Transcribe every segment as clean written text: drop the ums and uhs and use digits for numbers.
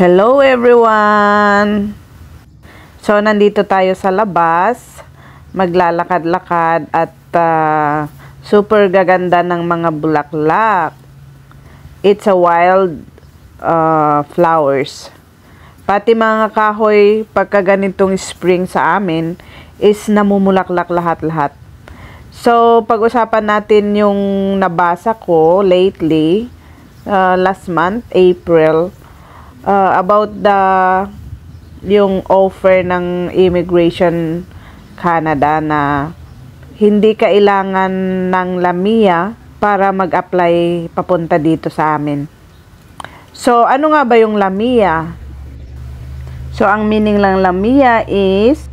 Hello everyone! So, nandito tayo sa labas. Maglalakad-lakad at super gaganda ng mga bulaklak. It's a wild flowers. Pati mga kahoy, pagka ganitong spring sa amin, is namumulaklak lahat-lahat. So, pag-usapan natin yung nabasa ko lately, last month, April, about yung offer ng Immigration Canada na hindi kailangan ng LAMIA para mag-apply papunta dito sa amin. So, ano nga ba yung LAMIA? So, ang meaning lang LAMIA is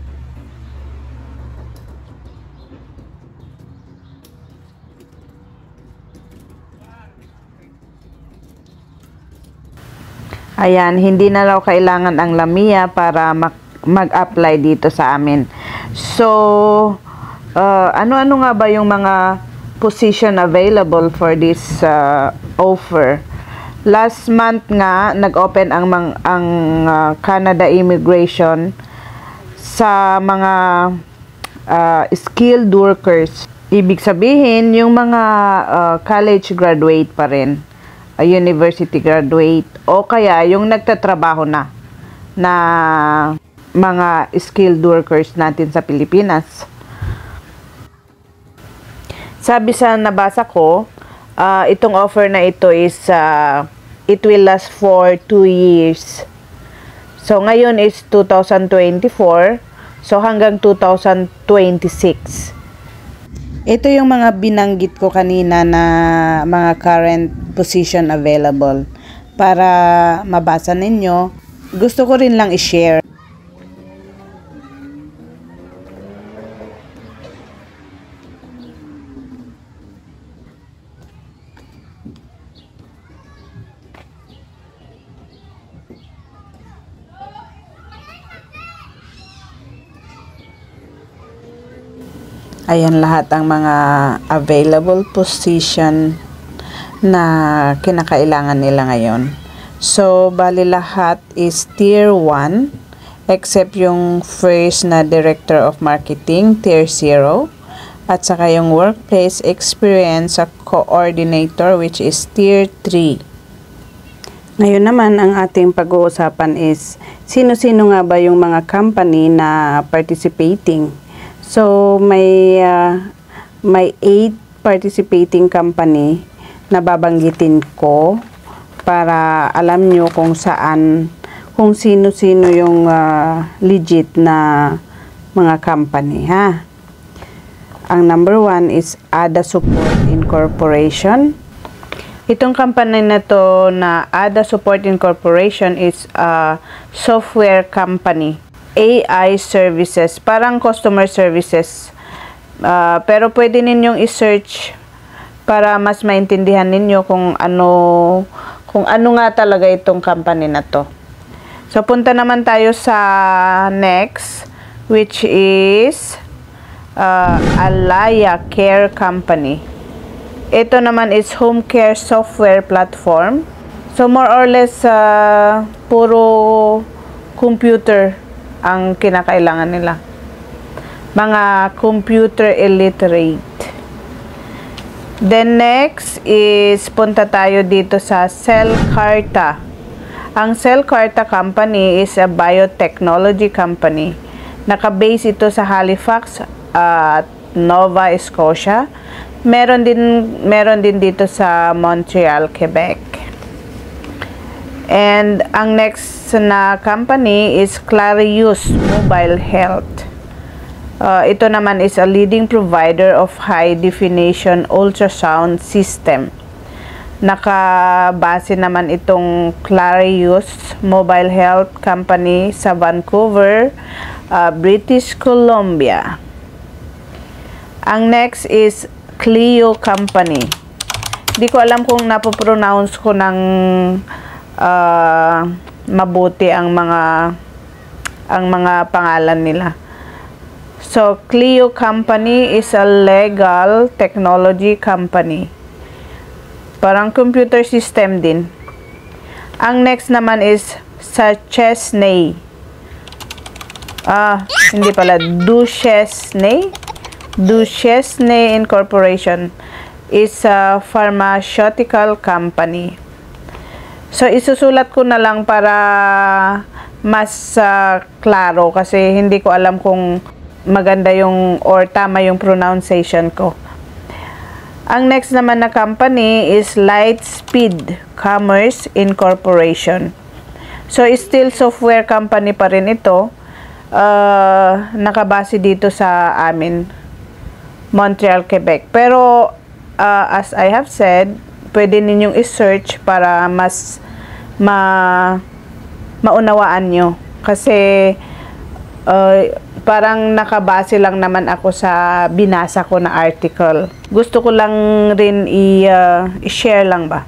ayan, hindi na raw kailangan ang LAMIA para mag-apply dito sa amin. So, ano-ano nga ba yung mga position available for this offer? Last month nga, nag-open ang Canada Immigration sa mga skilled workers. Ibig sabihin, yung mga college graduate pa rin. University graduate o kaya yung nagtatrabaho na mga skilled workers natin sa Pilipinas. Sabi sa nabasa ko, itong offer na ito is it will last for 2 years. So ngayon is 2024, so hanggang 2026. Ito yung mga binanggit ko kanina na mga current position available. Para mabasa ninyo, gusto ko rin lang i-share. Ayan lahat ang mga available position na kinakailangan nila ngayon. So, bali lahat is Tier 1 except yung first na Director of Marketing, Tier 0, at saka yung Workplace Experience sa Coordinator which is Tier 3. Ngayon naman ang ating pag-uusapan is sino-sino nga ba yung mga company na participating. So, may 8 participating company na babanggitin ko para alam nyo kung saan, kung sino-sino yung legit na mga company, ha? Ang number 1 is ADA Support Incorporation. Itong company na to na ADA Support Incorporation is a software company. AI services, parang customer services. Pero pwede ninyong i-search para mas maintindihan ninyo kung ano nga talaga itong company na to. So, punta naman tayo sa next, which is Alaya Care Company. Ito naman is home care software platform. So, more or less, puro computer ang kinakailangan nila. Mga computer illiterate. Then next is punta tayo dito sa CellCarta. Ang CellCarta company is a biotechnology company. Naka-base ito sa Halifax at Nova Scotia. Meron din dito sa Montreal, Quebec. And ang next na company is Clarius Mobile Health. Ito naman is a leading provider of high-definition ultrasound system. Nakabase naman itong Clarius Mobile Health Company sa Vancouver, British Columbia. Ang next is Clio Company. Hindi ko alam kung napopronounce ko ng mabuti ang mga pangalan nila. So, Clio Company is a legal technology company. Parang computer system din. Ang next naman is sa Chesney. Hindi pala. Duchesney Incorporation is a pharmaceutical company. So, isusulat ko na lang para mas klaro kasi hindi ko alam kung maganda yung or tama yung pronunciation ko. Ang next naman na company is Lightspeed Commerce Incorporation. So, still software company pa rin ito. Nakabase dito sa amin, Montreal, Quebec. Pero, as I have said, pwede ninyong i-search para mas maunawaan nyo. Kasi, parang nakabase lang naman ako sa binasa ko na article. Gusto ko lang rin i-share lang ba.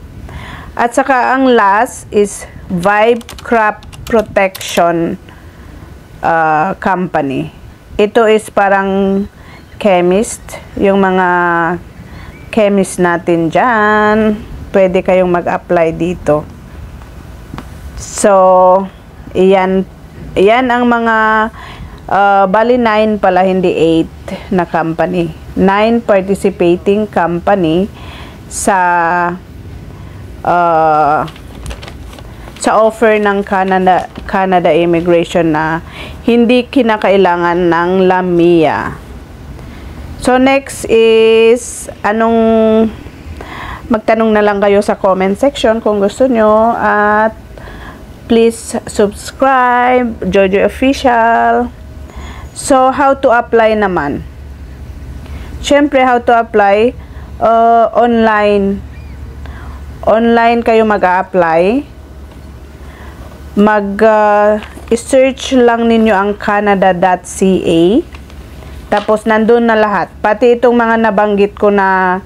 At saka ang last is Vibe Crop Protection Company. Ito is parang chemist. Yung mga chemist natin dyan, pwede kayong mag-apply dito. So, iyan ang mga bali 9 pala, hindi 8 na company. 9 participating company sa offer ng Canada Immigration na hindi kinakailangan ng LAMIA. So, next is, magtanong na lang kayo sa comment section kung gusto nyo. At, please subscribe, Jojo Official. So, how to apply naman? Siyempre, how to apply? Online. Online kayo mag-a-apply. Mag-search lang ninyo ang canada.ca. Tapos, nandun na lahat. Pati itong mga nabanggit ko na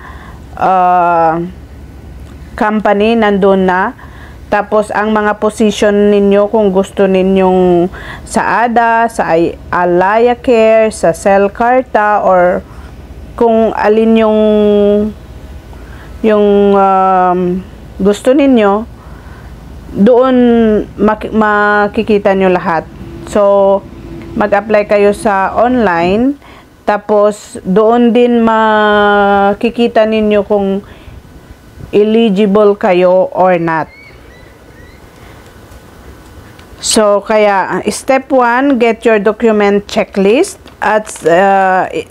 company, nandun na. Tapos, ang mga position ninyo, kung gusto ninyong sa ADA, sa Alaya Care, sa Cellcarta, or kung alin yung gusto ninyo, doon makikita nyo lahat. So, mag-apply kayo sa online. Tapos, doon din makikita ninyo kung eligible kayo or not. So, kaya, step 1, get your document checklist. At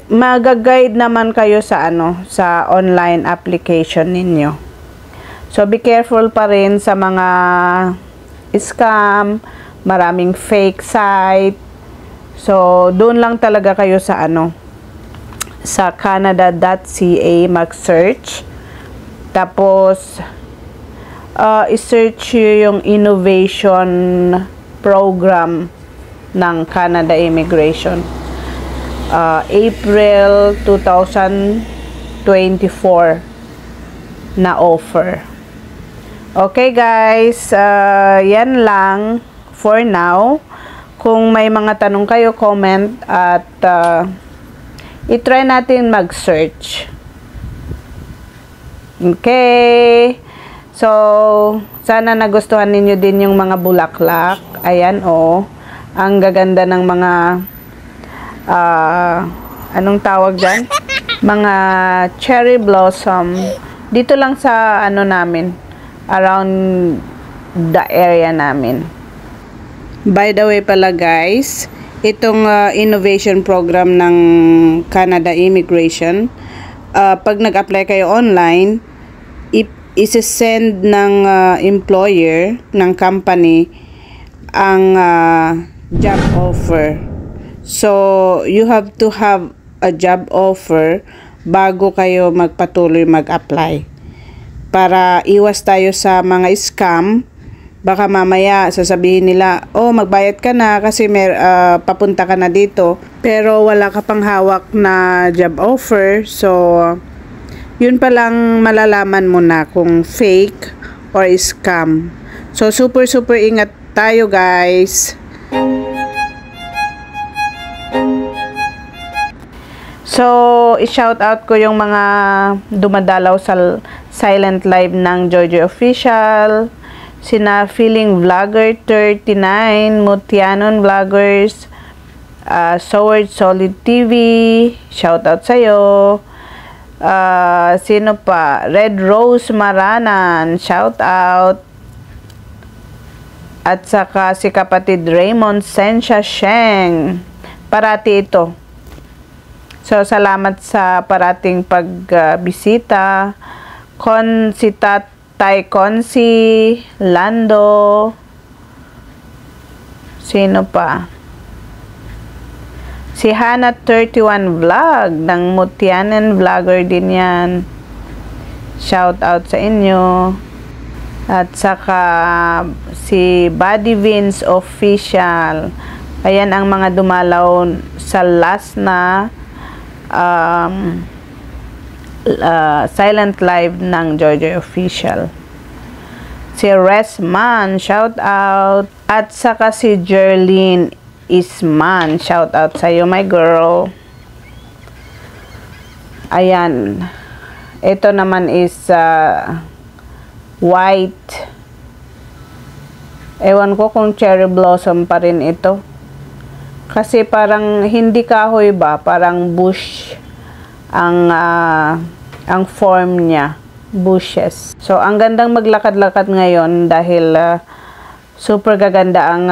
mag-guide naman kayo sa sa online application ninyo. So, be careful pa rin sa mga scam, maraming fake site. So, doon lang talaga kayo sa sa canada.ca mag-search. Tapos, i-search yung innovation program ng Canada Immigration. April 2024 na offer. Okay guys, yan lang for now. Kung may mga tanong kayo, comment at i-try natin mag-search. Okay. So, sana nagustuhan ninyo din yung mga bulaklak. Ayan, ang gaganda ng mga anong tawag dyan? Mga cherry blossom. Dito lang sa namin, around the area namin. By the way pala guys, itong innovation program ng Canada Immigration, pag nag-apply kayo online, isi-send ng employer ng company ang job offer. So, you have to have a job offer bago kayo magpatuloy mag-apply. Para iwas tayo sa mga scam. Baka mamaya sasabihin nila, magbayad ka na kasi papunta ka na dito. Pero wala ka pang hawak na job offer. So, yun pa lang malalaman mo na kung fake or scam. So, super ingat tayo guys. So, i-shout out ko yung mga dumadalaw sa silent live ng Jojo Official. sina Feeling Vlogger 39, Mutianon Vloggers, Sword Solid TV, shoutout sa'yo. Sino pa? Red Rose Maranan, shoutout. At saka si kapatid Raymond Sensha Sheng. Parati ito. So, salamat sa parating pagbisita. Si Tatay Consi, Lando. Sino pa? Si Hannah 31 Vlog ng Mutianan Vlogger din yan. Shout out sa inyo. At saka si Buddy Vince Official. Ayan ang mga dumalaw sa last na silent live ng Jojoy Official. Si Resman, shout out. At saka si Jerlyn Isman, shout out sa iyo, my girl. Ayan. Ito naman is white. Ewan ko kung cherry blossom pa rin ito. Kasi parang hindi kahoy ba, parang bush ang form niya, bushes. So ang gandang maglakad-lakad ngayon dahil super gaganda ang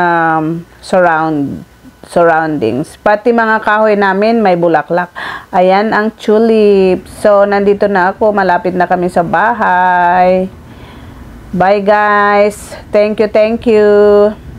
surroundings. Pati mga kahoy namin may bulaklak. Ayan ang tulip. So nandito na ako, malapit na kami sa bahay. Bye guys. Thank you.